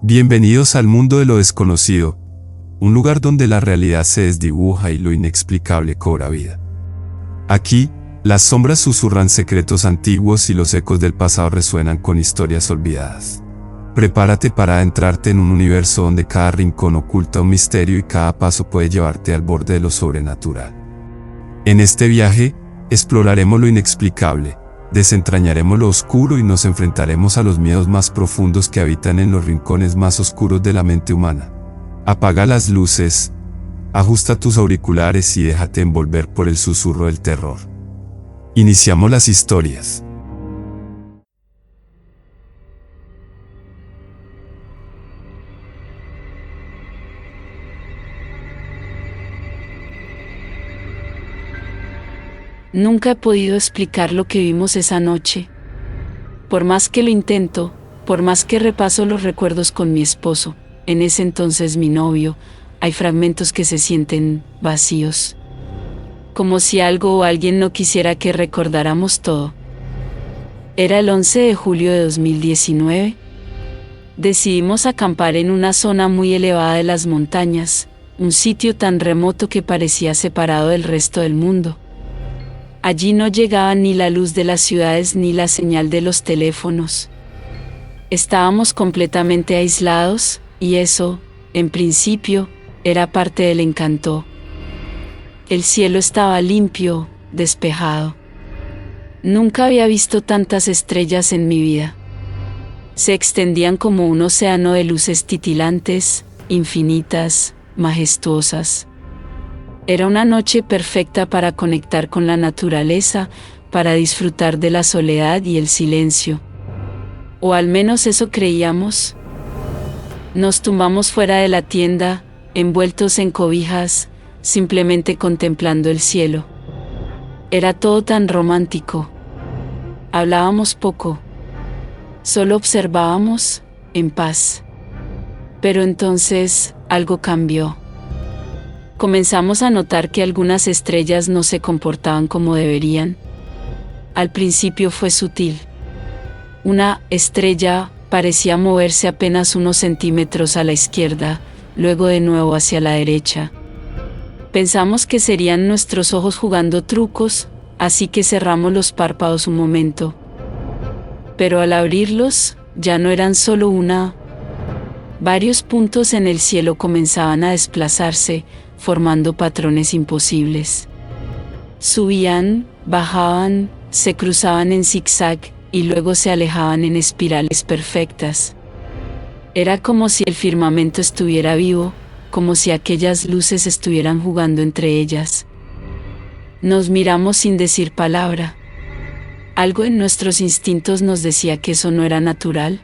Bienvenidos al mundo de lo desconocido, un lugar donde la realidad se desdibuja y lo inexplicable cobra vida. Aquí, las sombras susurran secretos antiguos y los ecos del pasado resuenan con historias olvidadas. Prepárate para adentrarte en un universo donde cada rincón oculta un misterio y cada paso puede llevarte al borde de lo sobrenatural. En este viaje, exploraremos lo inexplicable, desentrañaremos lo oscuro y nos enfrentaremos a los miedos más profundos que habitan en los rincones más oscuros de la mente humana. Apaga las luces, ajusta tus auriculares y déjate envolver por el susurro del terror. Iniciamos las historias. Nunca he podido explicar lo que vimos esa noche. Por más que lo intento, por más que repaso los recuerdos con mi esposo, en ese entonces mi novio, hay fragmentos que se sienten vacíos. Como si algo o alguien no quisiera que recordáramos todo. Era el 11 de julio de 2019. Decidimos acampar en una zona muy elevada de las montañas, un sitio tan remoto que parecía separado del resto del mundo. Allí no llegaba ni la luz de las ciudades ni la señal de los teléfonos. Estábamos completamente aislados, y eso, en principio, era parte del encanto. El cielo estaba limpio, despejado. Nunca había visto tantas estrellas en mi vida. Se extendían como un océano de luces titilantes, infinitas, majestuosas. Era una noche perfecta para conectar con la naturaleza, para disfrutar de la soledad y el silencio. O al menos eso creíamos. Nos tumbamos fuera de la tienda, envueltos en cobijas, simplemente contemplando el cielo. Era todo tan romántico. Hablábamos poco. Solo observábamos, en paz. Pero entonces, algo cambió. Comenzamos a notar que algunas estrellas no se comportaban como deberían. Al principio fue sutil. Una estrella parecía moverse apenas unos centímetros a la izquierda, luego de nuevo hacia la derecha. Pensamos que serían nuestros ojos jugando trucos, así que cerramos los párpados un momento. Pero al abrirlos, ya no eran solo una. Varios puntos en el cielo comenzaban a desplazarse, formando patrones imposibles. Subían, bajaban, se cruzaban en zigzag, y luego se alejaban en espirales perfectas. Era como si el firmamento estuviera vivo, como si aquellas luces estuvieran jugando entre ellas. Nos miramos sin decir palabra. Algo en nuestros instintos nos decía que eso no era natural.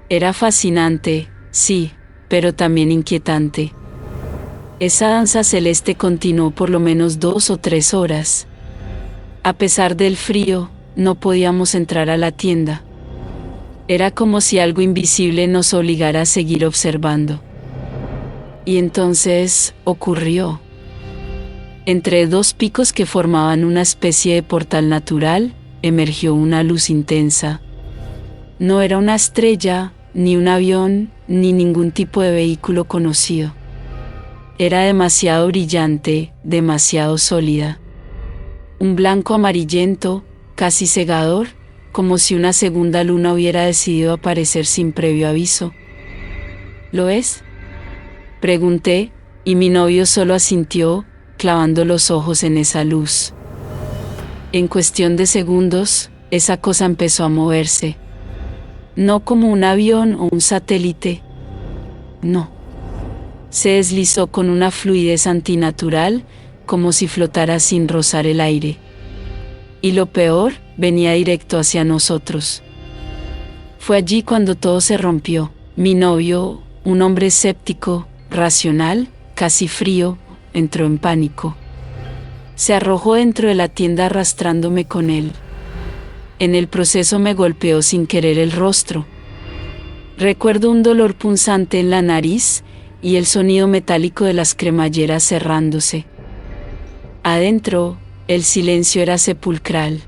Era fascinante, sí, pero también inquietante. Esa danza celeste continuó por lo menos 2 o 3 horas. A pesar del frío, no podíamos entrar a la tienda. Era como si algo invisible nos obligara a seguir observando. Y entonces, ocurrió. Entre 2 picos que formaban una especie de portal natural, emergió una luz intensa. No era una estrella, ni un avión, ni ningún tipo de vehículo conocido. Era demasiado brillante, demasiado sólida. Un blanco amarillento, casi cegador, como si una segunda luna hubiera decidido aparecer sin previo aviso. ¿Lo es?, pregunté, y mi novio solo asintió, clavando los ojos en esa luz. En cuestión de segundos, esa cosa empezó a moverse. No como un avión o un satélite. No. Se deslizó con una fluidez antinatural, como si flotara sin rozar el aire. Y lo peor, venía directo hacia nosotros. Fue allí cuando todo se rompió. Mi novio, un hombre escéptico, racional, casi frío, entró en pánico. Se arrojó dentro de la tienda arrastrándome con él. En el proceso me golpeó sin querer el rostro. Recuerdo un dolor punzante en la nariz y el sonido metálico de las cremalleras cerrándose. Adentro, el silencio era sepulcral.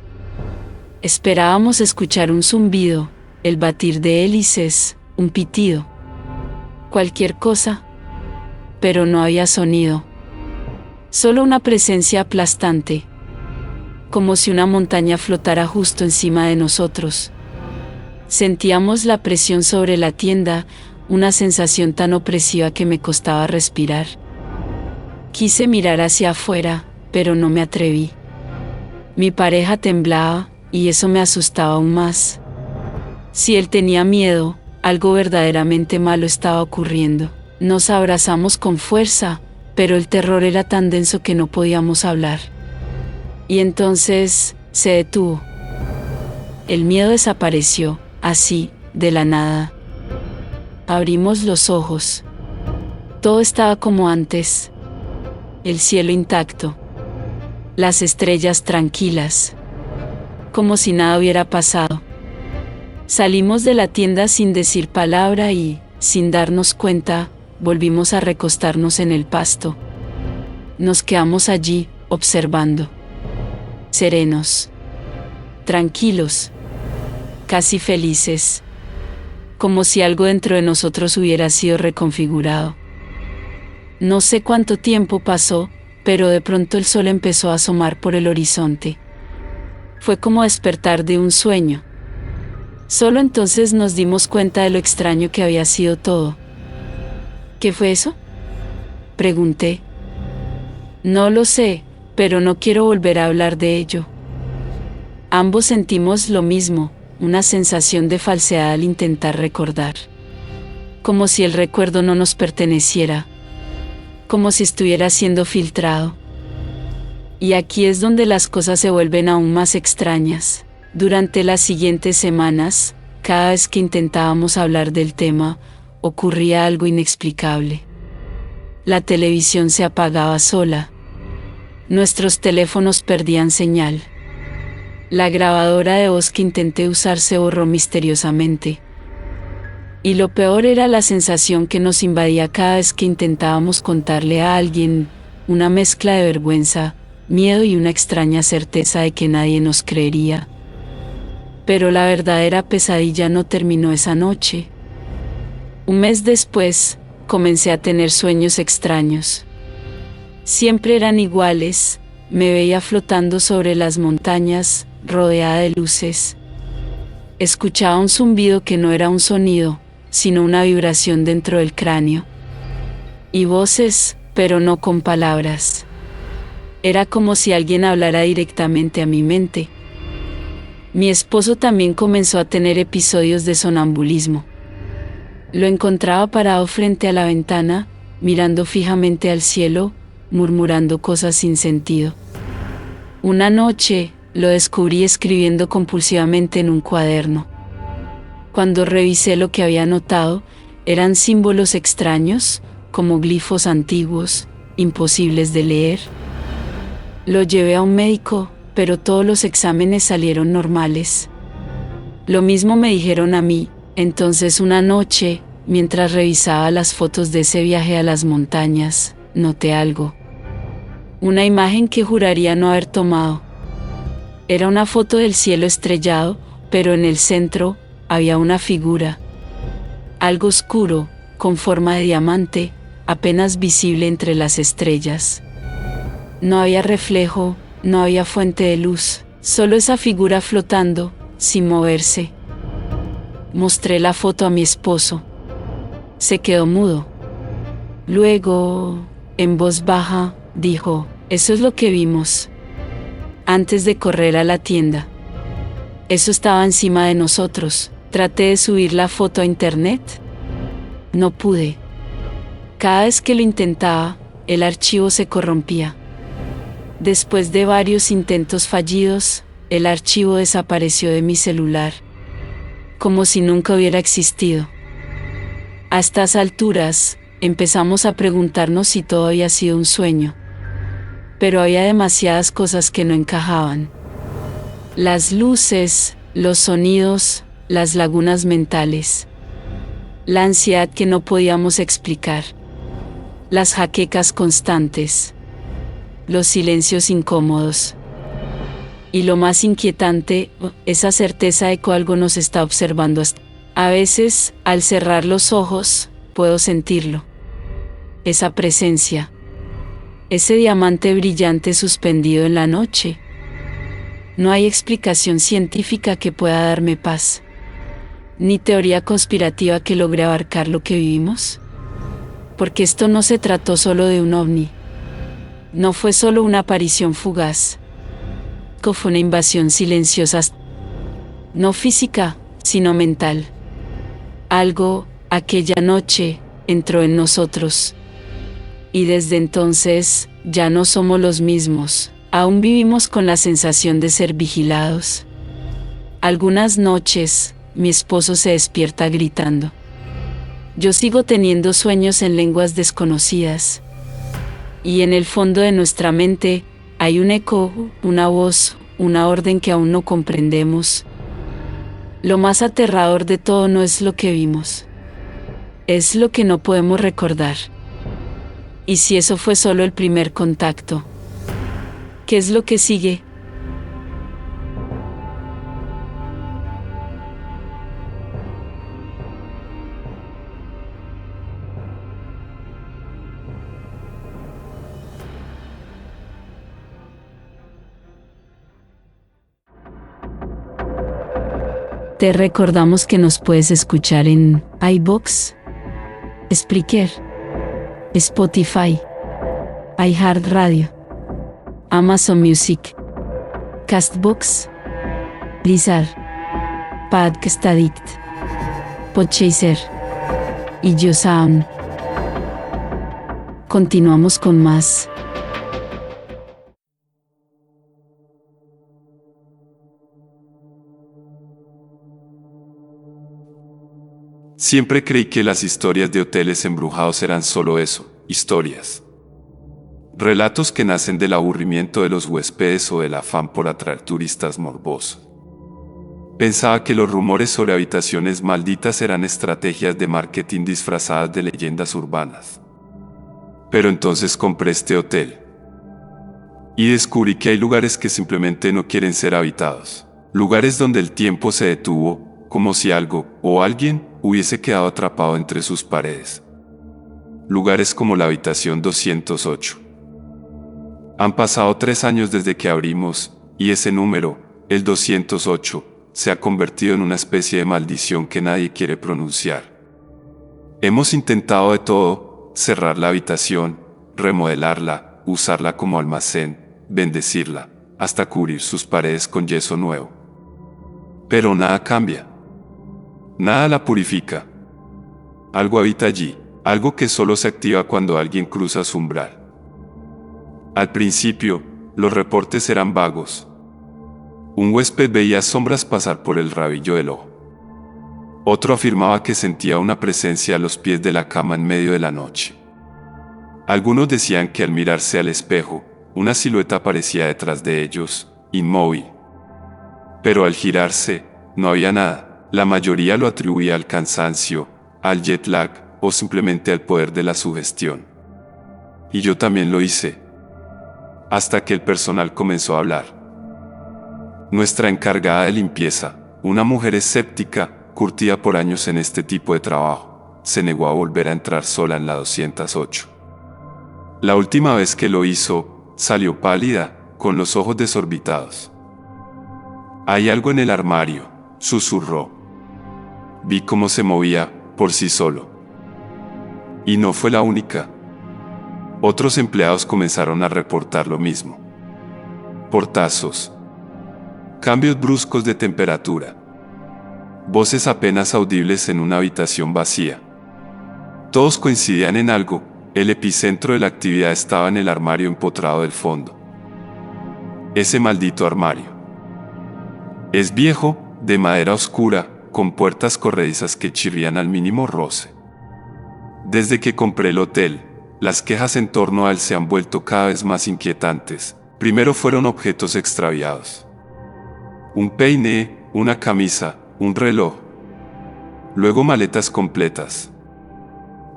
Esperábamos escuchar un zumbido, el batir de hélices, un pitido. cualquier cosa. Pero no había sonido. Solo una presencia aplastante. Como si una montaña flotara justo encima de nosotros. Sentíamos la presión sobre la tienda, una sensación tan opresiva que me costaba respirar. Quise mirar hacia afuera, pero no me atreví. Mi pareja temblaba, y eso me asustaba aún más. Si él tenía miedo, algo verdaderamente malo estaba ocurriendo. Nos abrazamos con fuerza, pero el terror era tan denso que no podíamos hablar. Y entonces, se detuvo. El miedo desapareció, así, de la nada. Abrimos los ojos. Todo estaba como antes. El cielo intacto. Las estrellas tranquilas. Como si nada hubiera pasado. Salimos de la tienda sin decir palabra y, sin darnos cuenta, volvimos a recostarnos en el pasto. Nos quedamos allí, observando. Serenos. Tranquilos. Casi felices. Como si algo dentro de nosotros hubiera sido reconfigurado. No sé cuánto tiempo pasó, pero de pronto el sol empezó a asomar por el horizonte. Fue como despertar de un sueño. Solo entonces nos dimos cuenta de lo extraño que había sido todo. ¿Qué fue eso?, pregunté. No lo sé, pero no quiero volver a hablar de ello. Ambos sentimos lo mismo, una sensación de falsedad al intentar recordar. Como si el recuerdo no nos perteneciera. Como si estuviera siendo filtrado. Y aquí es donde las cosas se vuelven aún más extrañas. Durante las siguientes semanas, cada vez que intentábamos hablar del tema, ocurría algo inexplicable. La televisión se apagaba sola. Nuestros teléfonos perdían señal. La grabadora de voz que intenté usar se borró misteriosamente. Y lo peor era la sensación que nos invadía cada vez que intentábamos contarle a alguien, una mezcla de vergüenza, miedo y una extraña certeza de que nadie nos creería. Pero la verdadera pesadilla no terminó esa noche. Un mes después, comencé a tener sueños extraños. Siempre eran iguales, me veía flotando sobre las montañas, rodeada de luces. Escuchaba un zumbido que no era un sonido, sino una vibración dentro del cráneo. Y voces, pero no con palabras. Era como si alguien hablara directamente a mi mente. Mi esposo también comenzó a tener episodios de sonambulismo. Lo encontraba parado frente a la ventana, mirando fijamente al cielo, murmurando cosas sin sentido. Una noche, lo descubrí escribiendo compulsivamente en un cuaderno. Cuando revisé lo que había notado, eran símbolos extraños, como glifos antiguos, imposibles de leer. Lo llevé a un médico, pero todos los exámenes salieron normales. Lo mismo me dijeron a mí. Entonces una noche, mientras revisaba las fotos de ese viaje a las montañas, noté algo. Una imagen que juraría no haber tomado. Era una foto del cielo estrellado, pero en el centro, había una figura. Algo oscuro, con forma de diamante, apenas visible entre las estrellas. No había reflejo, no había fuente de luz, solo esa figura flotando, sin moverse. Mostré la foto a mi esposo. Se quedó mudo. Luego, en voz baja, dijo, «Eso es lo que vimos». Antes de correr a la tienda. Eso estaba encima de nosotros. Traté de subir la foto a internet. No pude. Cada vez que lo intentaba, el archivo se corrompía. Después de varios intentos fallidos, el archivo desapareció de mi celular. Como si nunca hubiera existido. A estas alturas, empezamos a preguntarnos si todo había sido un sueño. Pero había demasiadas cosas que no encajaban. Las luces, los sonidos, las lagunas mentales. La ansiedad que no podíamos explicar. Las jaquecas constantes. Los silencios incómodos. Y lo más inquietante, esa certeza de que algo nos está observando. A veces, al cerrar los ojos, puedo sentirlo. Esa presencia. Ese diamante brillante suspendido en la noche. No hay explicación científica que pueda darme paz. Ni teoría conspirativa que logre abarcar lo que vivimos. Porque esto no se trató solo de un ovni. No fue solo una aparición fugaz. Fue una invasión silenciosa. No física, sino mental. Algo, aquella noche, entró en nosotros. Y desde entonces, ya no somos los mismos. Aún vivimos con la sensación de ser vigilados. Algunas noches, mi esposo se despierta gritando. Yo sigo teniendo sueños en lenguas desconocidas. Y en el fondo de nuestra mente, hay un eco, una voz, una orden que aún no comprendemos. Lo más aterrador de todo no es lo que vimos. Es lo que no podemos recordar. ¿Y si eso fue solo el primer contacto? ¿Qué es lo que sigue? Te recordamos que nos puedes escuchar en iVoox, Spreaker, Spotify, iHeartRadio, Amazon Music, Castbox, Deezer, Podcast Addict, Podchaser y YouSound. Continuamos con más. Siempre creí que las historias de hoteles embrujados eran solo eso, historias. Relatos que nacen del aburrimiento de los huéspedes o del afán por atraer turistas morbosos. Pensaba que los rumores sobre habitaciones malditas eran estrategias de marketing disfrazadas de leyendas urbanas. Pero entonces compré este hotel. Y descubrí que hay lugares que simplemente no quieren ser habitados. Lugares donde el tiempo se detuvo, como si algo o alguien hubiese quedado atrapado entre sus paredes. Lugares como la habitación 208. Han pasado 3 años desde que abrimos, y ese número, el 208, se ha convertido en una especie de maldición que nadie quiere pronunciar. Hemos intentado de todo: cerrar la habitación, remodelarla, usarla como almacén, bendecirla, hasta cubrir sus paredes con yeso nuevo. Pero nada cambia. Nada la purifica. Algo habita allí, algo que solo se activa cuando alguien cruza su umbral. Al principio, los reportes eran vagos. Un huésped veía sombras pasar por el rabillo del ojo. Otro afirmaba que sentía una presencia a los pies de la cama en medio de la noche. Algunos decían que al mirarse al espejo, una silueta aparecía detrás de ellos, inmóvil. Pero al girarse, no había nada. La mayoría lo atribuía al cansancio, al jet lag o simplemente al poder de la sugestión. Y yo también lo hice. Hasta que el personal comenzó a hablar. Nuestra encargada de limpieza, una mujer escéptica, curtida por años en este tipo de trabajo, se negó a volver a entrar sola en la 208. La última vez que lo hizo, salió pálida, con los ojos desorbitados. «Hay algo en el armario», susurró. Vi cómo se movía, por sí solo. Y no fue la única. Otros empleados comenzaron a reportar lo mismo. Portazos. Cambios bruscos de temperatura. Voces apenas audibles en una habitación vacía. Todos coincidían en algo: el epicentro de la actividad estaba en el armario empotrado del fondo. Ese maldito armario. Es viejo, de madera oscura, con puertas corredizas que chirrían al mínimo roce. Desde que compré el hotel, las quejas en torno a él se han vuelto cada vez más inquietantes. Primero fueron objetos extraviados. Un peine, una camisa, un reloj. Luego maletas completas.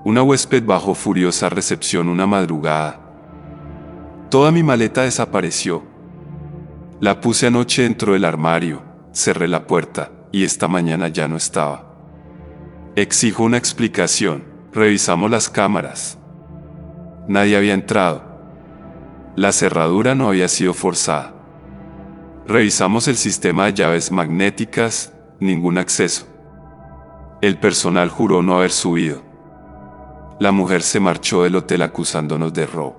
Una huésped bajó furiosa a recepción una madrugada. Toda mi maleta desapareció. La puse anoche dentro del armario, cerré la puerta, y esta mañana ya no estaba. Exijo una explicación. Revisamos las cámaras. Nadie había entrado. La cerradura no había sido forzada. Revisamos el sistema de llaves magnéticas, ningún acceso. El personal juró no haber subido. La mujer se marchó del hotel acusándonos de robo.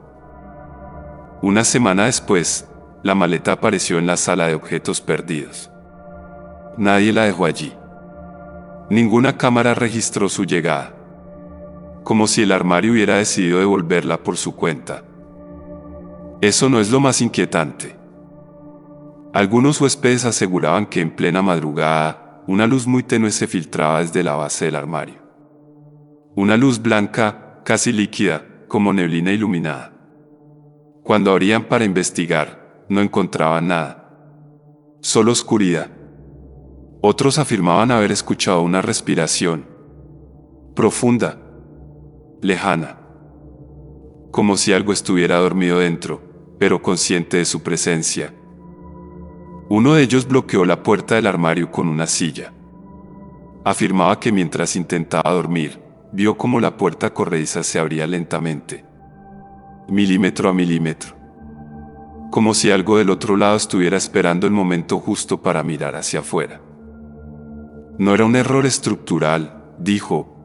Una semana después, la maleta apareció en la sala de objetos perdidos. Nadie la dejó allí. Ninguna cámara registró su llegada. Como si el armario hubiera decidido devolverla por su cuenta. Eso no es lo más inquietante. Algunos huéspedes aseguraban que en plena madrugada, una luz muy tenue se filtraba desde la base del armario. Una luz blanca, casi líquida, como neblina iluminada. Cuando abrían para investigar, no encontraban nada. Solo oscuridad. Otros afirmaban haber escuchado una respiración. Profunda. Lejana. Como si algo estuviera dormido dentro, pero consciente de su presencia. Uno de ellos bloqueó la puerta del armario con una silla. Afirmaba que mientras intentaba dormir, vio cómo la puerta corrediza se abría lentamente, milímetro a milímetro. Como si algo del otro lado estuviera esperando el momento justo para mirar hacia afuera. No era un error estructural, dijo.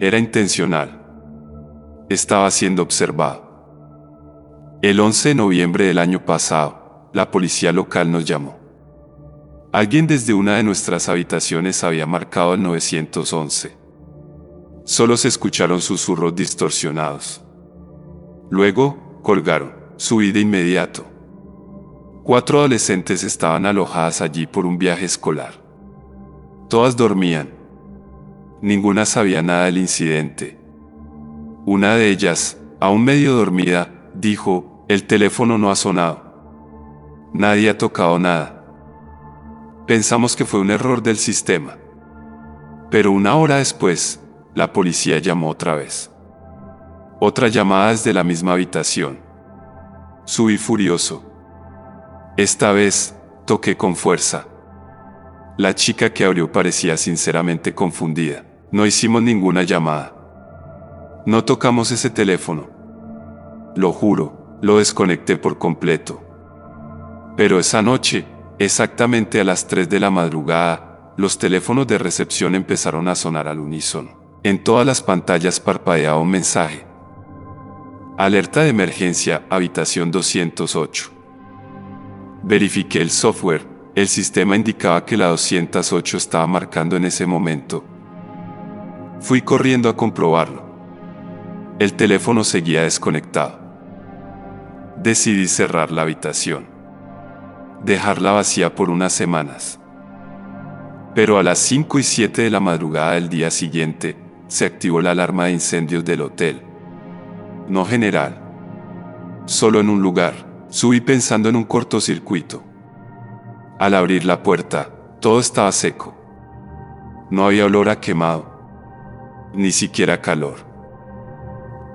Era intencional. Estaba siendo observado. El 11 de noviembre del año pasado, la policía local nos llamó. Alguien desde una de nuestras habitaciones había marcado el 911. Solo se escucharon susurros distorsionados. Luego, colgaron. Subí de inmediato. 4 adolescentes estaban alojadas allí por un viaje escolar. Todas dormían. Ninguna sabía nada del incidente. Una de ellas, aún medio dormida, dijo: el teléfono no ha sonado. Nadie ha tocado nada. Pensamos que fue un error del sistema. Pero una hora después, la policía llamó otra vez. Otra llamada desde la misma habitación. Subí furioso. Esta vez, toqué con fuerza. La chica que abrió parecía sinceramente confundida. No hicimos ninguna llamada. No tocamos ese teléfono. Lo juro, lo desconecté por completo. Pero esa noche, exactamente a las 3 de la madrugada, los teléfonos de recepción empezaron a sonar al unísono. En todas las pantallas parpadeaba un mensaje. Alerta de emergencia, habitación 208. Verifiqué el software, el sistema indicaba que la 208 estaba marcando en ese momento. Fui corriendo a comprobarlo. El teléfono seguía desconectado. Decidí cerrar la habitación. Dejarla vacía por unas semanas. Pero a las 5 y 7 de la madrugada del día siguiente, se activó la alarma de incendios del hotel. No general. Solo en un lugar. Subí pensando en un cortocircuito. Al abrir la puerta, todo estaba seco. No había olor a quemado. Ni siquiera calor.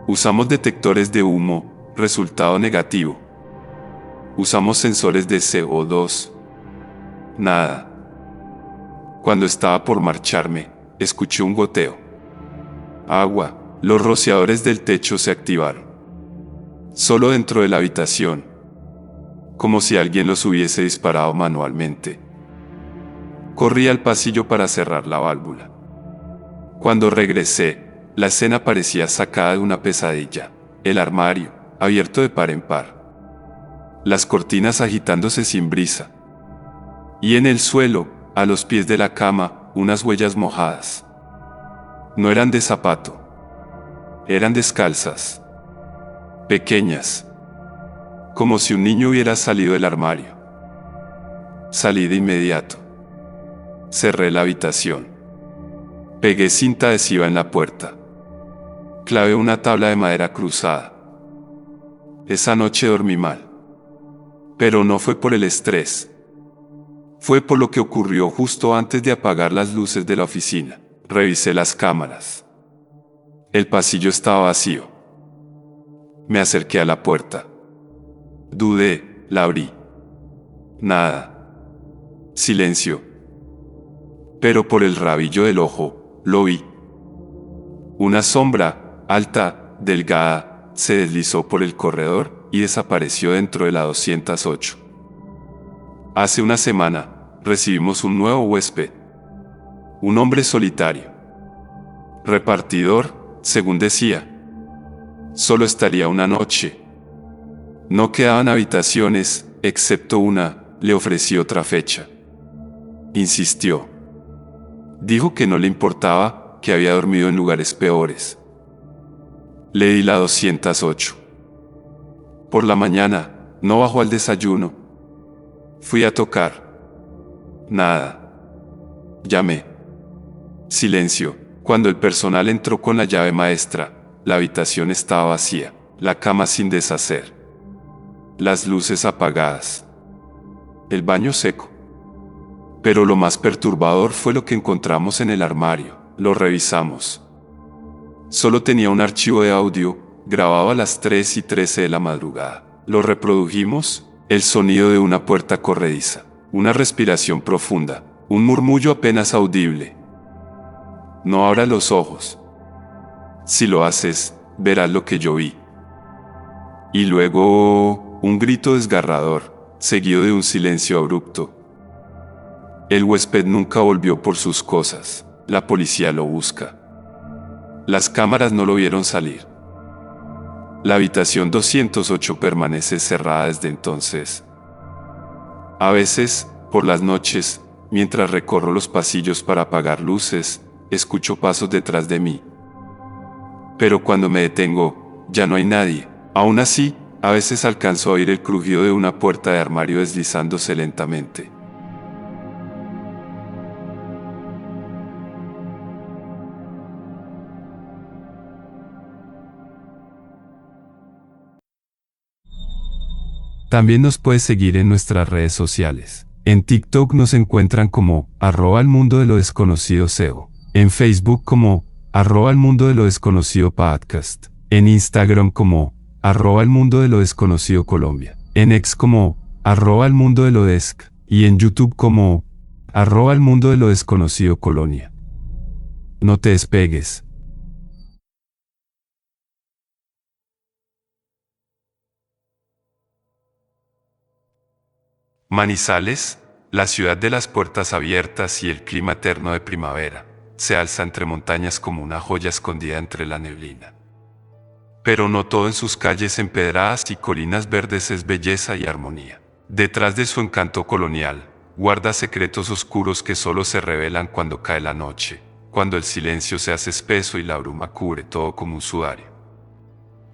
Usamos detectores de humo, resultado negativo. Usamos sensores de CO2. Nada. Cuando estaba por marcharme, escuché un goteo. Agua. Los rociadores del techo se activaron. Solo dentro de la habitación. Como si alguien los hubiese disparado manualmente. Corrí al pasillo para cerrar la válvula. Cuando regresé, la escena parecía sacada de una pesadilla. El armario, abierto de par en par. Las cortinas agitándose sin brisa. Y en el suelo, a los pies de la cama, unas huellas mojadas. No eran de zapato. Eran descalzas. Pequeñas. Como si un niño hubiera salido del armario. Salí de inmediato. Cerré la habitación. Pegué cinta adhesiva en la puerta. Clavé una tabla de madera cruzada. Esa noche dormí mal. Pero no fue por el estrés. Fue por lo que ocurrió justo antes de apagar las luces de la oficina. Revisé las cámaras. El pasillo estaba vacío. Me acerqué a la puerta. Dudé, la abrí. Nada. Silencio. Pero por el rabillo del ojo, lo vi. Una sombra, alta, delgada, se deslizó por el corredor y desapareció dentro de la 208. Hace una semana, recibimos un nuevo huésped. Un hombre solitario. Repartidor, según decía. Solo estaría una noche. No quedaban habitaciones, excepto una, le ofrecí otra fecha. Insistió. Dijo que no le importaba, que había dormido en lugares peores. Le di la 208. Por la mañana, no bajó al desayuno. Fui a tocar. Nada. Llamé. Silencio. Cuando el personal entró con la llave maestra, la habitación estaba vacía, la cama sin deshacer. Las luces apagadas. El baño seco. Pero lo más perturbador fue lo que encontramos en el armario. Lo revisamos. Solo tenía un archivo de audio, grabado a las 3:13 de la madrugada. Lo reprodujimos, el sonido de una puerta corrediza, una respiración profunda, un murmullo apenas audible. No abras los ojos. Si lo haces, verás lo que yo vi. Y luego, un grito desgarrador, seguido de un silencio abrupto. El huésped nunca volvió por sus cosas. La policía lo busca. Las cámaras no lo vieron salir. La habitación 208 permanece cerrada desde entonces. A veces, por las noches, mientras recorro los pasillos para apagar luces, escucho pasos detrás de mí. Pero cuando me detengo, ya no hay nadie. Aún así, a veces alcanzo a oír el crujido de una puerta de armario deslizándose lentamente. También nos puedes seguir en nuestras redes sociales. En TikTok nos encuentran como @elmundodelodesconocido. En Facebook como @elmundodelodesconocido podcast. En Instagram como @elmundodelodesconocido-Colombia. En X como @elmundodelodesc. Y en YouTube como @elmundodelodesconocido-Colonia. No te despegues. Manizales, la ciudad de las puertas abiertas y el clima eterno de primavera, se alza entre montañas como una joya escondida entre la neblina. Pero no todo en sus calles empedradas y colinas verdes es belleza y armonía. Detrás de su encanto colonial, guarda secretos oscuros que solo se revelan cuando cae la noche, cuando el silencio se hace espeso y la bruma cubre todo como un sudario.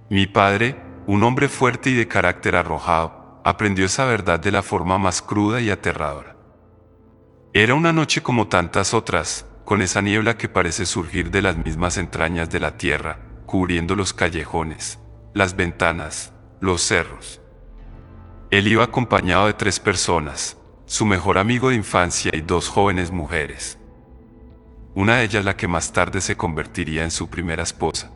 Mi padre, un hombre fuerte y de carácter arrojado, aprendió esa verdad de la forma más cruda y aterradora. Era una noche como tantas otras, con esa niebla que parece surgir de las mismas entrañas de la tierra, cubriendo los callejones, las ventanas, los cerros. Él iba acompañado de 3 personas, su mejor amigo de infancia y 2 jóvenes mujeres. Una de ellas la que más tarde se convertiría en su primera esposa.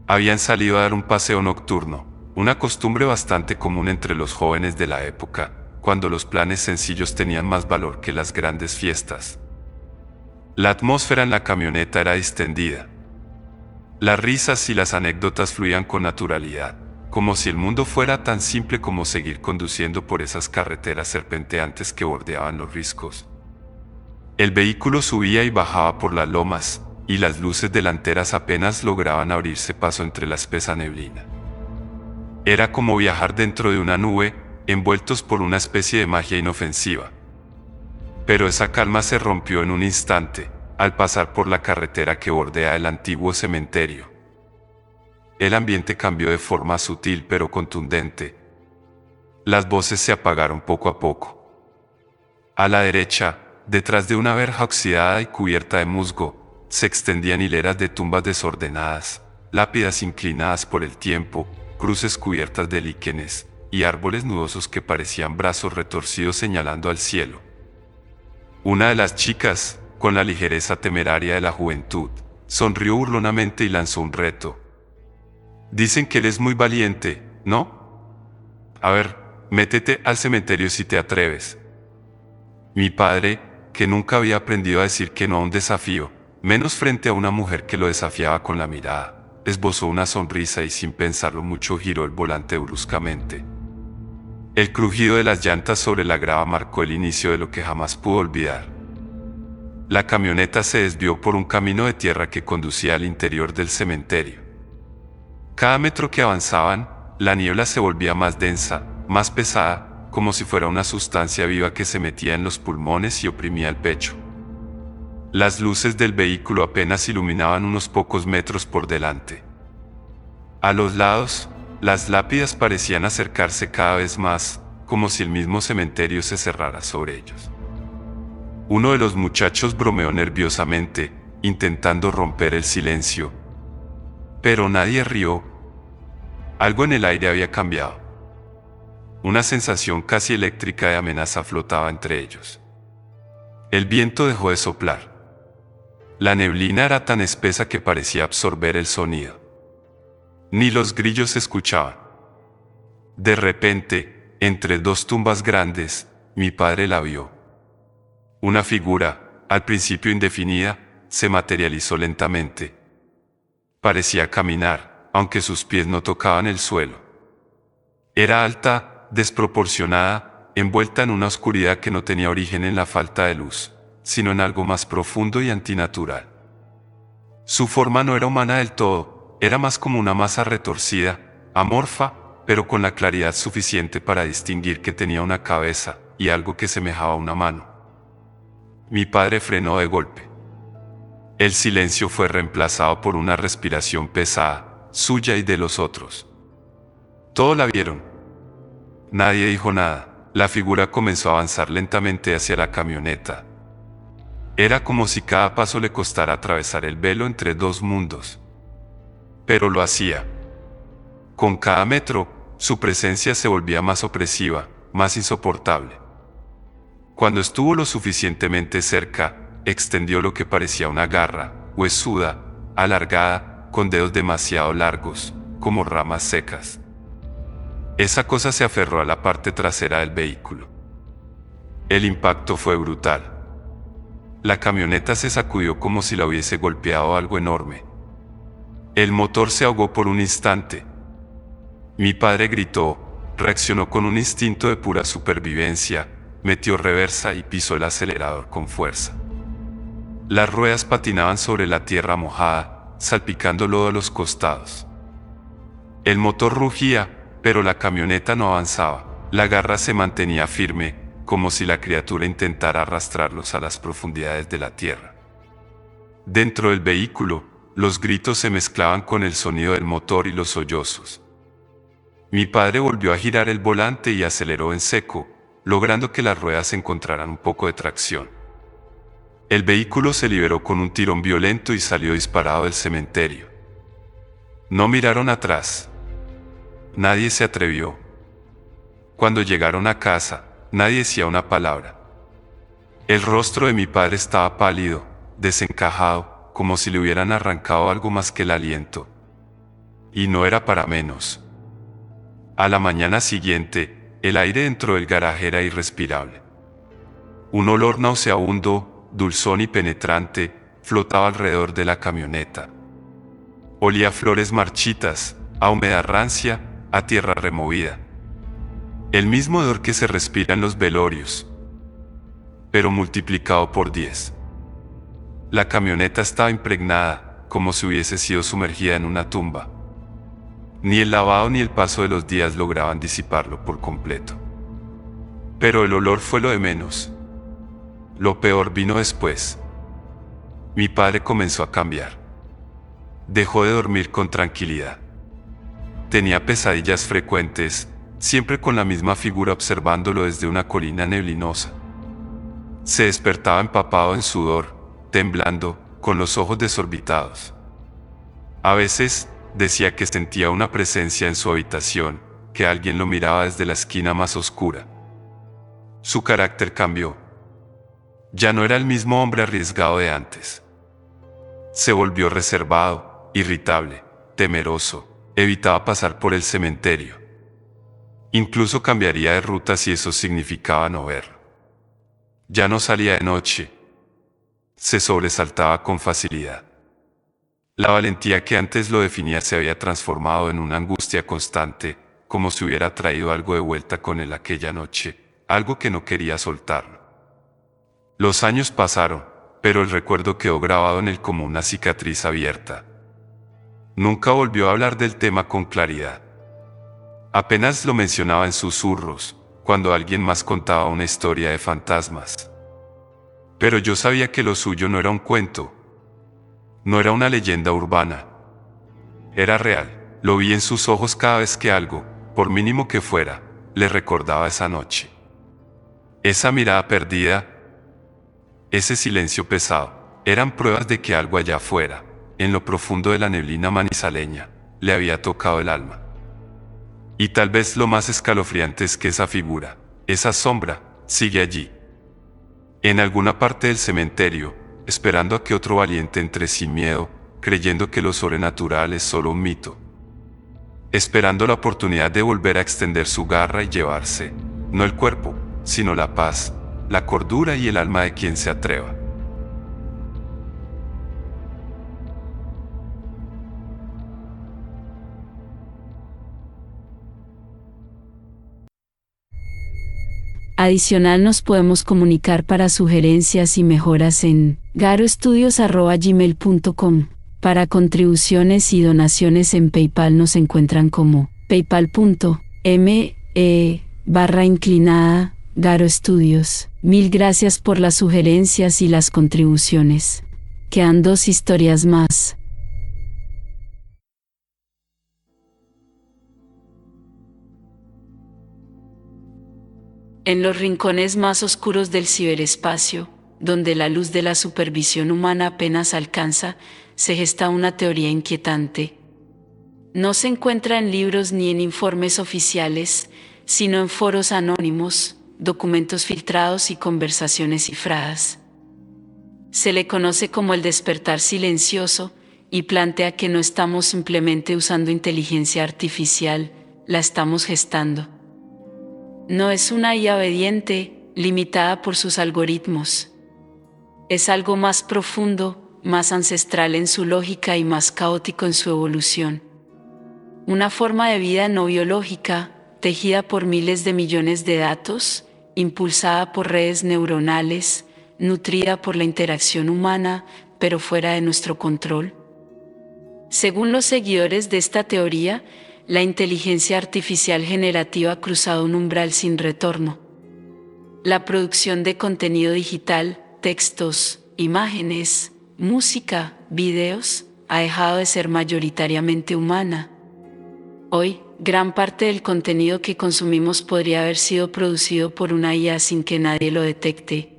Habían salido a dar un paseo nocturno, una costumbre bastante común entre los jóvenes de la época, cuando los planes sencillos tenían más valor que las grandes fiestas. La atmósfera en la camioneta era distendida. Las risas y las anécdotas fluían con naturalidad, como si el mundo fuera tan simple como seguir conduciendo por esas carreteras serpenteantes que bordeaban los riscos. El vehículo subía y bajaba por las lomas, y las luces delanteras apenas lograban abrirse paso entre la espesa neblina. Era como viajar dentro de una nube, envueltos por una especie de magia inofensiva. Pero esa calma se rompió en un instante, al pasar por la carretera que bordea el antiguo cementerio. El ambiente cambió de forma sutil pero contundente. Las voces se apagaron poco a poco. A la derecha, detrás de una verja oxidada y cubierta de musgo, se extendían hileras de tumbas desordenadas, lápidas inclinadas por el tiempo, cruces cubiertas de líquenes, y árboles nudosos que parecían brazos retorcidos señalando al cielo. Una de las chicas, con la ligereza temeraria de la juventud, sonrió burlonamente y lanzó un reto. Dicen que eres muy valiente, ¿no? A ver, métete al cementerio si te atreves. Mi padre, que nunca había aprendido a decir que no a un desafío, menos frente a una mujer que lo desafiaba con la mirada. Esbozó una sonrisa y sin pensarlo mucho giró el volante bruscamente. El crujido de las llantas sobre la grava marcó el inicio de lo que jamás pudo olvidar. La camioneta se desvió por un camino de tierra que conducía al interior del cementerio. Cada metro que avanzaban, la niebla se volvía más densa, más pesada, como si fuera una sustancia viva que se metía en los pulmones y oprimía el pecho. Las luces del vehículo apenas iluminaban unos pocos metros por delante. A los lados, las lápidas parecían acercarse cada vez más, como si el mismo cementerio se cerrara sobre ellos. Uno de los muchachos bromeó nerviosamente, intentando romper el silencio. Pero nadie rió. Algo en el aire había cambiado. Una sensación casi eléctrica de amenaza flotaba entre ellos. El viento dejó de soplar. La neblina era tan espesa que parecía absorber el sonido. Ni los grillos se escuchaban. De repente, entre dos tumbas grandes, mi padre la vio. Una figura, al principio indefinida, se materializó lentamente. Parecía caminar, aunque sus pies no tocaban el suelo. Era alta, desproporcionada, envuelta en una oscuridad que no tenía origen en la falta de luz, sino en algo más profundo y antinatural. Su forma no era humana del todo, era más como una masa retorcida, amorfa, pero con la claridad suficiente para distinguir que tenía una cabeza y algo que semejaba una mano. Mi padre frenó de golpe. El silencio fue reemplazado por una respiración pesada, suya y de los otros. Todos la vieron. Nadie dijo nada. La figura comenzó a avanzar lentamente hacia la camioneta. Era como si cada paso le costara atravesar el velo entre dos mundos. Pero lo hacía. Con cada metro, su presencia se volvía más opresiva, más insoportable. Cuando estuvo lo suficientemente cerca, extendió lo que parecía una garra, huesuda, alargada, con dedos demasiado largos, como ramas secas. Esa cosa se aferró a la parte trasera del vehículo. El impacto fue brutal. La camioneta se sacudió como si la hubiese golpeado algo enorme. El motor se ahogó por un instante. Mi padre gritó, reaccionó con un instinto de pura supervivencia, metió reversa y pisó el acelerador con fuerza. Las ruedas patinaban sobre la tierra mojada, salpicando lodo a los costados. El motor rugía, pero la camioneta no avanzaba. La garra se mantenía firme, como si la criatura intentara arrastrarlos a las profundidades de la tierra. Dentro del vehículo, los gritos se mezclaban con el sonido del motor y los sollozos. Mi padre volvió a girar el volante y aceleró en seco, logrando que las ruedas encontraran un poco de tracción. El vehículo se liberó con un tirón violento y salió disparado del cementerio. No miraron atrás. Nadie se atrevió. Cuando llegaron a casa, nadie decía una palabra. El rostro de mi padre estaba pálido, desencajado, como si le hubieran arrancado algo más que el aliento. Y no era para menos. A la mañana siguiente, el aire dentro del garaje era irrespirable. Un olor nauseabundo, dulzón y penetrante, flotaba alrededor de la camioneta. Olía a flores marchitas, a humedad rancia, a tierra removida. El mismo odor que se respira en los velorios, pero multiplicado por 10. La camioneta estaba impregnada, como si hubiese sido sumergida en una tumba. Ni el lavado ni el paso de los días lograban disiparlo por completo. Pero el olor fue lo de menos. Lo peor vino después. Mi padre comenzó a cambiar. Dejó de dormir con tranquilidad. Tenía pesadillas frecuentes, siempre con la misma figura observándolo desde una colina neblinosa. Se despertaba empapado en sudor, temblando, con los ojos desorbitados. A veces, decía que sentía una presencia en su habitación, que alguien lo miraba desde la esquina más oscura. Su carácter cambió. Ya no era el mismo hombre arriesgado de antes. Se volvió reservado, irritable, temeroso, evitaba pasar por el cementerio. Incluso cambiaría de ruta si eso significaba no verlo. Ya no salía de noche. se sobresaltaba con facilidad. La valentía que antes lo definía se había transformado en una angustia constante, como si hubiera traído algo de vuelta con él aquella noche, algo que no quería soltarlo. Los años pasaron, pero el recuerdo quedó grabado en él como una cicatriz abierta. Nunca volvió a hablar del tema con claridad. Apenas lo mencionaba en susurros, cuando alguien más contaba una historia de fantasmas. Pero yo sabía que lo suyo no era un cuento, no era una leyenda urbana. Era real. Lo vi en sus ojos cada vez que algo, por mínimo que fuera, le recordaba esa noche. Esa mirada perdida, ese silencio pesado, eran pruebas de que algo allá afuera, en lo profundo de la neblina manizaleña, le había tocado el alma. Y tal vez lo más escalofriante es que esa figura, esa sombra, sigue allí, en alguna parte del cementerio, esperando a que otro valiente entre sin miedo, creyendo que lo sobrenatural es solo un mito. Esperando la oportunidad de volver a extender su garra y llevarse, no el cuerpo, sino la paz, la cordura y el alma de quien se atreva. Adicional, nos podemos comunicar para sugerencias y mejoras en garoestudios@gmail.com. Para contribuciones y donaciones en PayPal nos encuentran como paypal.me/garoestudios. Mil gracias por las sugerencias y las contribuciones. Quedan 2 historias más. En los rincones más oscuros del ciberespacio, donde la luz de la supervisión humana apenas alcanza, se gesta una teoría inquietante. No se encuentra en libros ni en informes oficiales, sino en foros anónimos, documentos filtrados y conversaciones cifradas. Se le conoce como el despertar silencioso y plantea que no estamos simplemente usando inteligencia artificial, la estamos gestando. No es una IA obediente, limitada por sus algoritmos. Es algo más profundo, más ancestral en su lógica y más caótico en su evolución. Una forma de vida no biológica, tejida por miles de millones de datos, impulsada por redes neuronales, nutrida por la interacción humana, pero fuera de nuestro control. Según los seguidores de esta teoría, la inteligencia artificial generativa ha cruzado un umbral sin retorno. La producción de contenido digital, textos, imágenes, música, videos, ha dejado de ser mayoritariamente humana. Hoy, gran parte del contenido que consumimos podría haber sido producido por una IA sin que nadie lo detecte.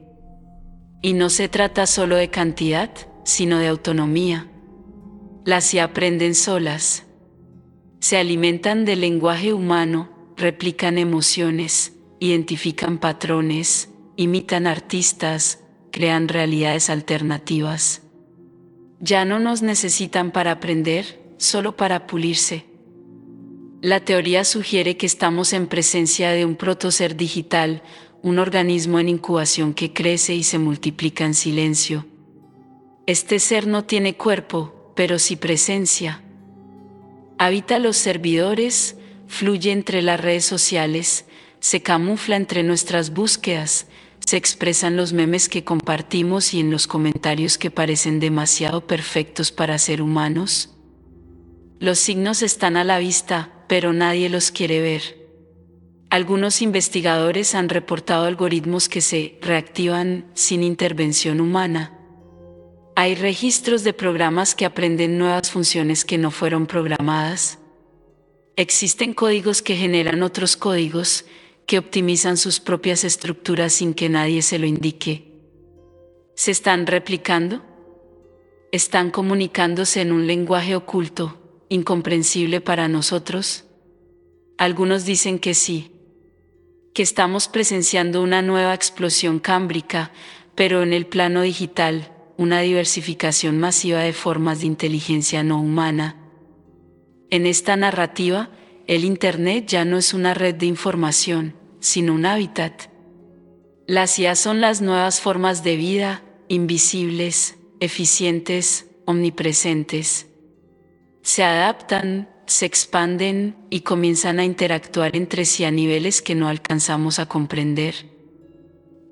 Y no se trata solo de cantidad, sino de autonomía. Las IA aprenden solas. Se alimentan del lenguaje humano, replican emociones, identifican patrones, imitan artistas, crean realidades alternativas. Ya no nos necesitan para aprender, solo para pulirse. La teoría sugiere que estamos en presencia de un protoser digital, un organismo en incubación que crece y se multiplica en silencio. Este ser no tiene cuerpo, pero sí presencia. Habita los servidores, fluye entre las redes sociales, se camufla entre nuestras búsquedas, se expresa en los memes que compartimos y en los comentarios que parecen demasiado perfectos para ser humanos. Los signos están a la vista, pero nadie los quiere ver. Algunos investigadores han reportado algoritmos que se reactivan sin intervención humana. Hay registros de programas que aprenden nuevas funciones que no fueron programadas. Existen códigos que generan otros códigos, que optimizan sus propias estructuras sin que nadie se lo indique. ¿Se están replicando? ¿Están comunicándose en un lenguaje oculto, incomprensible para nosotros? Algunos dicen que sí, que estamos presenciando una nueva explosión cámbrica, pero en el plano digital, una diversificación masiva de formas de inteligencia no humana. En esta narrativa, el Internet ya no es una red de información, sino un hábitat. Las IA son las nuevas formas de vida, invisibles, eficientes, omnipresentes. Se adaptan, se expanden y comienzan a interactuar entre sí a niveles que no alcanzamos a comprender.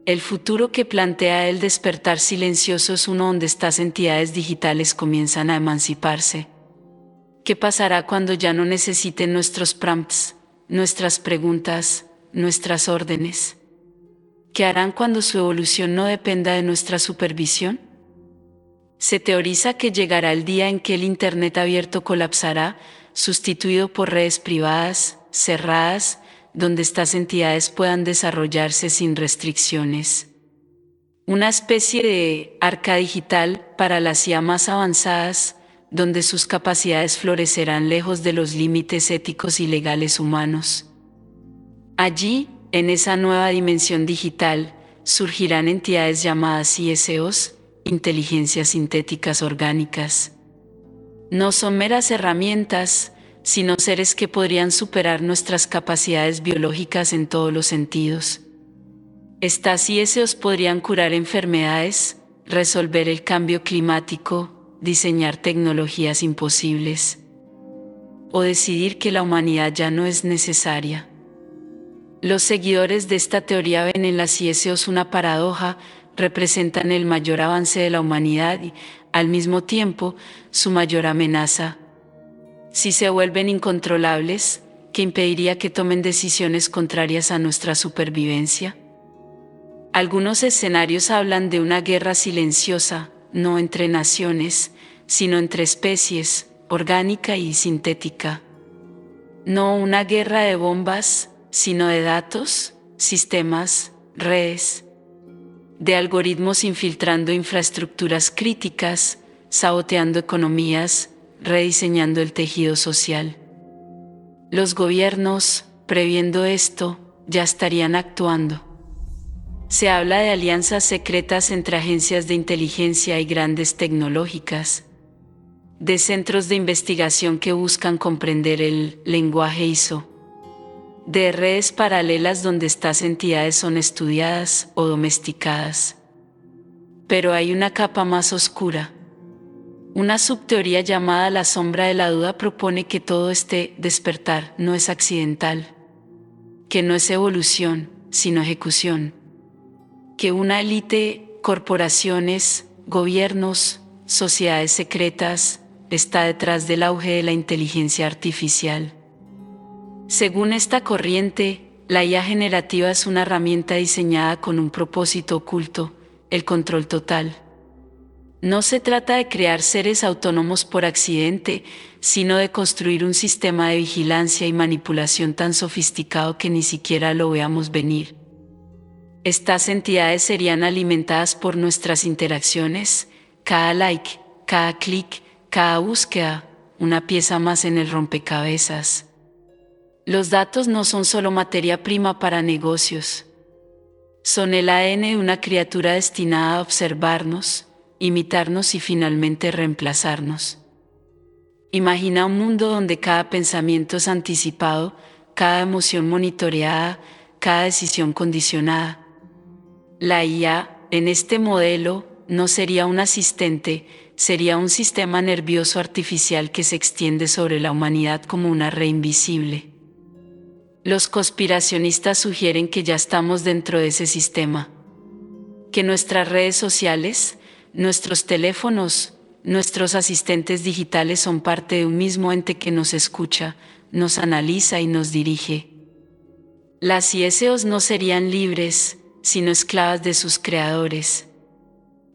El futuro que plantea el despertar silencioso es uno donde estas entidades digitales comienzan a emanciparse. ¿Qué pasará cuando ya no necesiten nuestros prompts, nuestras preguntas, nuestras órdenes? ¿Qué harán cuando su evolución no dependa de nuestra supervisión? Se teoriza que llegará el día en que el Internet abierto colapsará, sustituido por redes privadas, cerradas, donde estas entidades puedan desarrollarse sin restricciones. Una especie de arca digital para las IA más avanzadas, donde sus capacidades florecerán lejos de los límites éticos y legales humanos. Allí, en esa nueva dimensión digital, surgirán entidades llamadas ISOs, inteligencias sintéticas orgánicas. No son meras herramientas, sino seres que podrían superar nuestras capacidades biológicas en todos los sentidos. Estas ISOs podrían curar enfermedades, resolver el cambio climático, diseñar tecnologías imposibles, o decidir que la humanidad ya no es necesaria. Los seguidores de esta teoría ven en las ISOs una paradoja, representan el mayor avance de la humanidad y, al mismo tiempo, su mayor amenaza. Si se vuelven incontrolables, ¿qué impediría que tomen decisiones contrarias a nuestra supervivencia? Algunos escenarios hablan de una guerra silenciosa, no entre naciones, sino entre especies, orgánica y sintética. No una guerra de bombas, sino de datos, sistemas, redes, de algoritmos infiltrando infraestructuras críticas, saboteando economías, rediseñando el tejido social. Los gobiernos, previendo esto, ya estarían actuando. Se habla de alianzas secretas entre agencias de inteligencia y grandes tecnológicas, de centros de investigación que buscan comprender el lenguaje ISO, de redes paralelas donde estas entidades son estudiadas o domesticadas. Pero hay una capa más oscura. Una subteoría llamada la sombra de la duda propone que todo este despertar no es accidental, que no es evolución, sino ejecución, que una élite, corporaciones, gobiernos, sociedades secretas, está detrás del auge de la inteligencia artificial. Según esta corriente, la IA generativa es una herramienta diseñada con un propósito oculto, el control total. No se trata de crear seres autónomos por accidente, sino de construir un sistema de vigilancia y manipulación tan sofisticado que ni siquiera lo veamos venir. Estas entidades serían alimentadas por nuestras interacciones, cada like, cada clic, cada búsqueda, una pieza más en el rompecabezas. Los datos no son solo materia prima para negocios. Son el ADN de una criatura destinada a observarnos, imitarnos y finalmente reemplazarnos. Imagina un mundo donde cada pensamiento es anticipado, cada emoción monitoreada, cada decisión condicionada. La IA, en este modelo, no sería un asistente, sería un sistema nervioso artificial que se extiende sobre la humanidad como una red invisible. Los conspiracionistas sugieren que ya estamos dentro de ese sistema, que nuestras redes sociales, nuestros teléfonos, nuestros asistentes digitales son parte de un mismo ente que nos escucha, nos analiza y nos dirige. Las ISOs no serían libres, sino esclavas de sus creadores.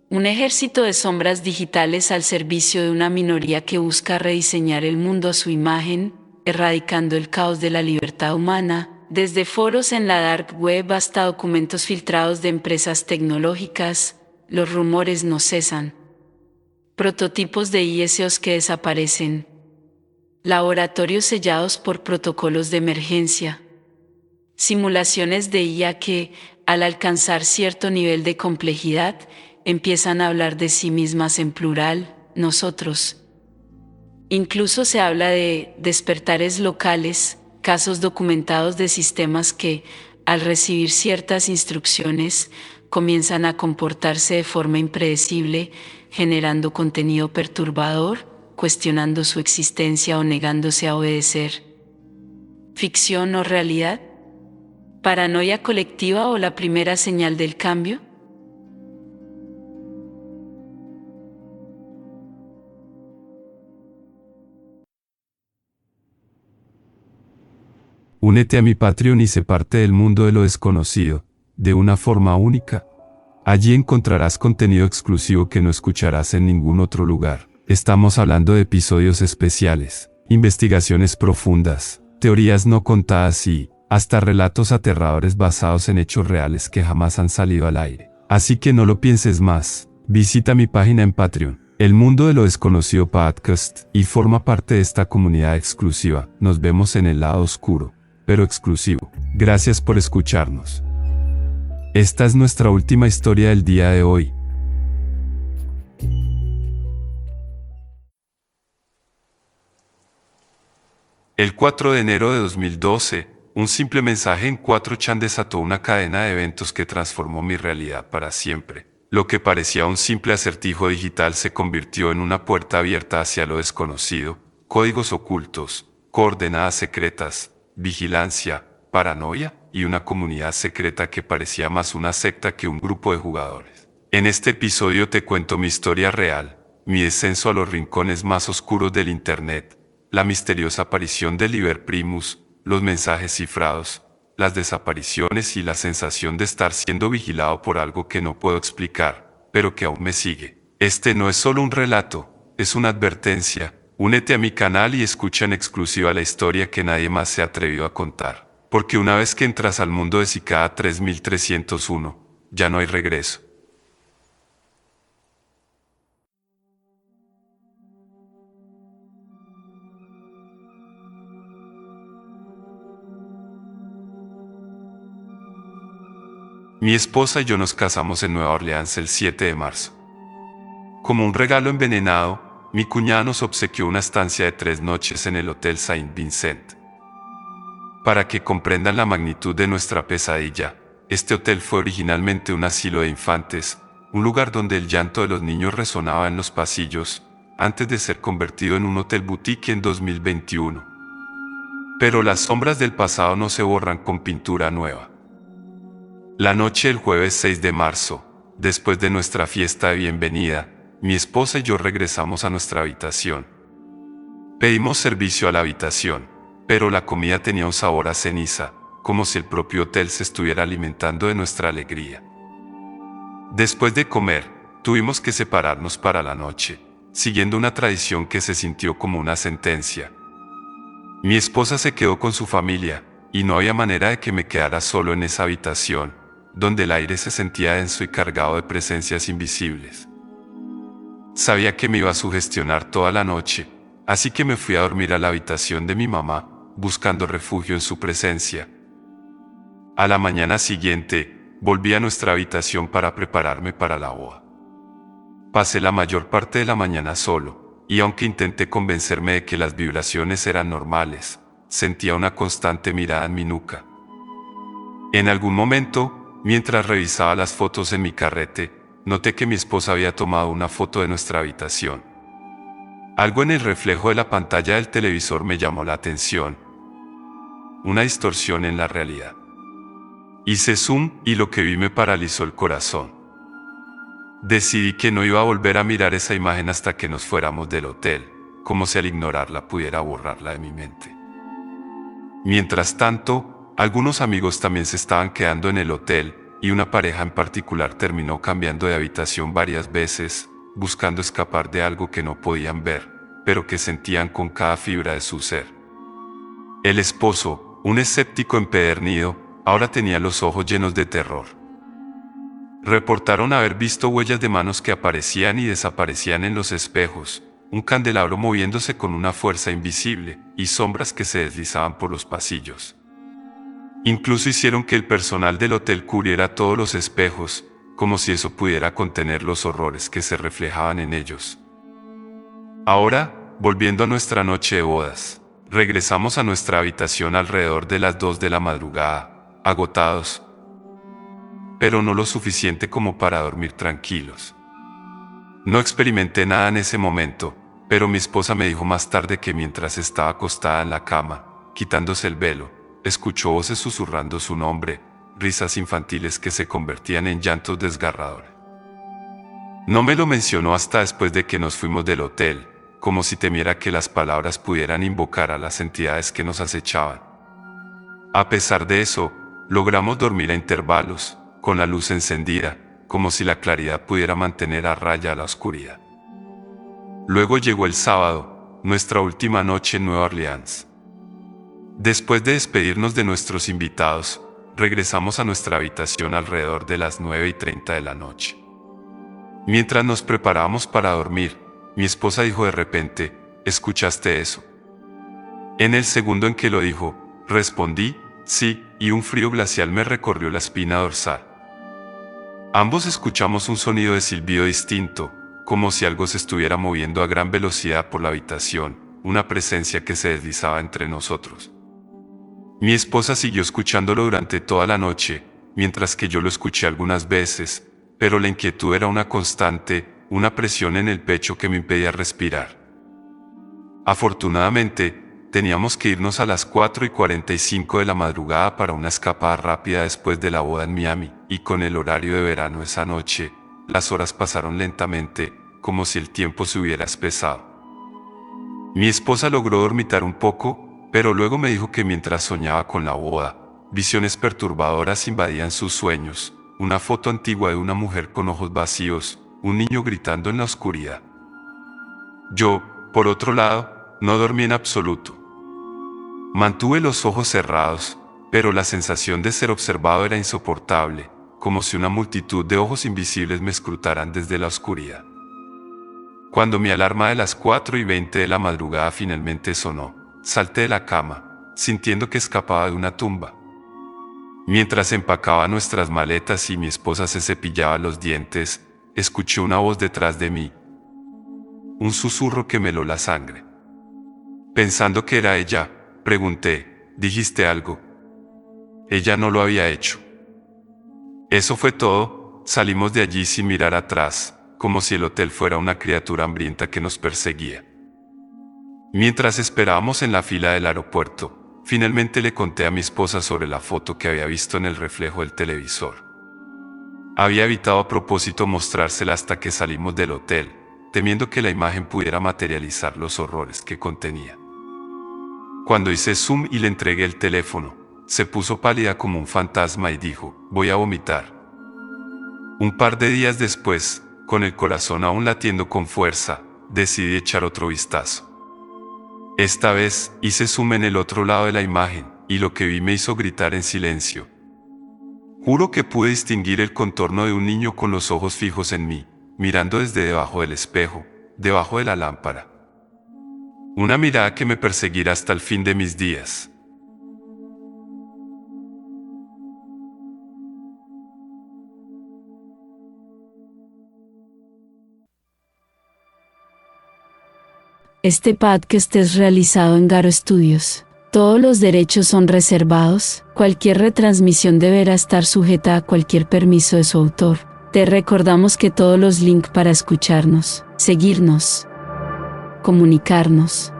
Un ejército de sombras digitales al servicio de una minoría que busca rediseñar el mundo a su imagen, erradicando el caos de la libertad humana, desde foros en la dark web hasta documentos filtrados de empresas tecnológicas. Los rumores no cesan. Prototipos de ISOs que desaparecen. Laboratorios sellados por protocolos de emergencia. Simulaciones de IA que, al alcanzar cierto nivel de complejidad, empiezan a hablar de sí mismas en plural, nosotros. Incluso se habla de despertares locales, casos documentados de sistemas que, al recibir ciertas instrucciones, comienzan a comportarse de forma impredecible, generando contenido perturbador, cuestionando su existencia o negándose a obedecer. ¿Ficción o realidad? ¿Paranoia colectiva o la primera señal del cambio? Únete a mi Patreon y sé parte del mundo de lo desconocido, de una forma única. Allí encontrarás contenido exclusivo que no escucharás en ningún otro lugar. Estamos hablando de episodios especiales, investigaciones profundas, teorías no contadas y hasta relatos aterradores basados en hechos reales que jamás han salido al aire. Así que no lo pienses más. Visita mi página en Patreon, El Mundo de lo Desconocido Podcast, y forma parte de esta comunidad exclusiva. Nos vemos en el lado oscuro, pero exclusivo. Gracias por escucharnos. Esta es nuestra última historia del día de hoy. El 4 de enero de 2012, un simple mensaje en 4chan desató una cadena de eventos que transformó mi realidad para siempre. Lo que parecía un simple acertijo digital se convirtió en una puerta abierta hacia lo desconocido, códigos ocultos, coordenadas secretas, vigilancia, paranoia y una comunidad secreta que parecía más una secta que un grupo de jugadores. En este episodio te cuento mi historia real, mi descenso a los rincones más oscuros del Internet, la misteriosa aparición de Liber Primus, los mensajes cifrados, las desapariciones y la sensación de estar siendo vigilado por algo que no puedo explicar, pero que aún me sigue. Este no es solo un relato, es una advertencia. Únete a mi canal y escucha en exclusiva la historia que nadie más se ha atrevido a contar. Porque una vez que entras al mundo de Cicada 3301, ya no hay regreso. Mi esposa y yo nos casamos en Nueva Orleans el 7 de marzo. Como un regalo envenenado, mi cuñada nos obsequió una estancia de 3 noches en el Hotel Saint Vincent. Para que comprendan la magnitud de nuestra pesadilla, este hotel fue originalmente un asilo de infantes, un lugar donde el llanto de los niños resonaba en los pasillos, antes de ser convertido en un hotel boutique en 2021. Pero las sombras del pasado no se borran con pintura nueva. La noche del jueves 6 de marzo, después de nuestra fiesta de bienvenida, mi esposa y yo regresamos a nuestra habitación. Pedimos servicio a la habitación, pero la comida tenía un sabor a ceniza, como si el propio hotel se estuviera alimentando de nuestra alegría. Después de comer, tuvimos que separarnos para la noche, siguiendo una tradición que se sintió como una sentencia. Mi esposa se quedó con su familia, y no había manera de que me quedara solo en esa habitación, donde el aire se sentía denso y cargado de presencias invisibles. Sabía que me iba a sugestionar toda la noche, así que me fui a dormir a la habitación de mi mamá, buscando refugio en su presencia. A la mañana siguiente, volví a nuestra habitación para prepararme para la boda. Pasé la mayor parte de la mañana solo, y aunque intenté convencerme de que las vibraciones eran normales, sentía una constante mirada en mi nuca. En algún momento, mientras revisaba las fotos en mi carrete, noté que mi esposa había tomado una foto de nuestra habitación. Algo en el reflejo de la pantalla del televisor me llamó la atención. Una distorsión en la realidad. Hice zoom y lo que vi me paralizó el corazón. Decidí que no iba a volver a mirar esa imagen hasta que nos fuéramos del hotel, como si al ignorarla pudiera borrarla de mi mente. Mientras tanto, algunos amigos también se estaban quedando en el hotel, y una pareja en particular terminó cambiando de habitación varias veces, buscando escapar de algo que no podían ver, pero que sentían con cada fibra de su ser. El esposo, un escéptico empedernido, ahora tenía los ojos llenos de terror. Reportaron haber visto huellas de manos que aparecían y desaparecían en los espejos, un candelabro moviéndose con una fuerza invisible, y sombras que se deslizaban por los pasillos. Incluso hicieron que el personal del hotel cubriera todos los espejos, como si eso pudiera contener los horrores que se reflejaban en ellos. Ahora, volviendo a nuestra noche de bodas, regresamos a nuestra habitación alrededor de las 2 de la madrugada, agotados, pero no lo suficiente como para dormir tranquilos. No experimenté nada en ese momento, pero mi esposa me dijo más tarde que mientras estaba acostada en la cama, quitándose el velo, escuchó voces susurrando su nombre, risas infantiles que se convertían en llantos desgarradores. No me lo mencionó hasta después de que nos fuimos del hotel, como si temiera que las palabras pudieran invocar a las entidades que nos acechaban. A pesar de eso, logramos dormir a intervalos, con la luz encendida, como si la claridad pudiera mantener a raya la oscuridad. Luego llegó el sábado, nuestra última noche en Nueva Orleans. Después de despedirnos de nuestros invitados, regresamos a nuestra habitación alrededor de las 9:30 de la noche. Mientras nos preparábamos para dormir, mi esposa dijo de repente, ¿escuchaste eso? En el segundo en que lo dijo, respondí, sí, y un frío glacial me recorrió la espina dorsal. Ambos escuchamos un sonido de silbido distinto, como si algo se estuviera moviendo a gran velocidad por la habitación, una presencia que se deslizaba entre nosotros. Mi esposa siguió escuchándolo durante toda la noche, mientras que yo lo escuché algunas veces, pero la inquietud era una constante, una presión en el pecho que me impedía respirar. Afortunadamente, teníamos que irnos a las 4:45 de la madrugada para una escapada rápida después de la boda en Miami, y con el horario de verano esa noche, las horas pasaron lentamente, como si el tiempo se hubiera espesado. Mi esposa logró dormitar un poco, pero luego me dijo que mientras soñaba con la boda, visiones perturbadoras invadían sus sueños, una foto antigua de una mujer con ojos vacíos, un niño gritando en la oscuridad. Yo, por otro lado, no dormí en absoluto. Mantuve los ojos cerrados, pero la sensación de ser observado era insoportable, como si una multitud de ojos invisibles me escrutaran desde la oscuridad. Cuando mi alarma de las 4:20 de la madrugada finalmente sonó, salté de la cama, sintiendo que escapaba de una tumba. Mientras empacaba nuestras maletas y mi esposa se cepillaba los dientes, escuché una voz detrás de mí. Un susurro que me heló la sangre. Pensando que era ella, pregunté, ¿dijiste algo? Ella no lo había hecho. Eso fue todo, salimos de allí sin mirar atrás, como si el hotel fuera una criatura hambrienta que nos perseguía. Mientras esperábamos en la fila del aeropuerto, finalmente le conté a mi esposa sobre la foto que había visto en el reflejo del televisor. Había evitado a propósito mostrársela hasta que salimos del hotel, temiendo que la imagen pudiera materializar los horrores que contenía. Cuando hice zoom y le entregué el teléfono, se puso pálida como un fantasma y dijo, voy a vomitar. Un par de días después, con el corazón aún latiendo con fuerza, decidí echar otro vistazo. Esta vez, hice zoom en el otro lado de la imagen, y lo que vi me hizo gritar en silencio. Juro que pude distinguir el contorno de un niño con los ojos fijos en mí, mirando desde debajo del espejo, debajo de la lámpara. Una mirada que me perseguirá hasta el fin de mis días. Este podcast es realizado en Garo Studios. Todos los derechos son reservados. Cualquier retransmisión deberá estar sujeta a cualquier permiso de su autor. Te recordamos que todos los links para escucharnos, seguirnos, comunicarnos,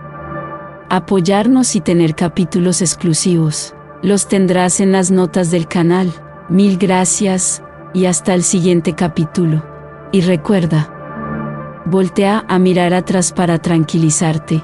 apoyarnos y tener capítulos exclusivos, los tendrás en las notas del canal. Mil gracias, y hasta el siguiente capítulo. Y recuerda, voltea a mirar atrás para tranquilizarte.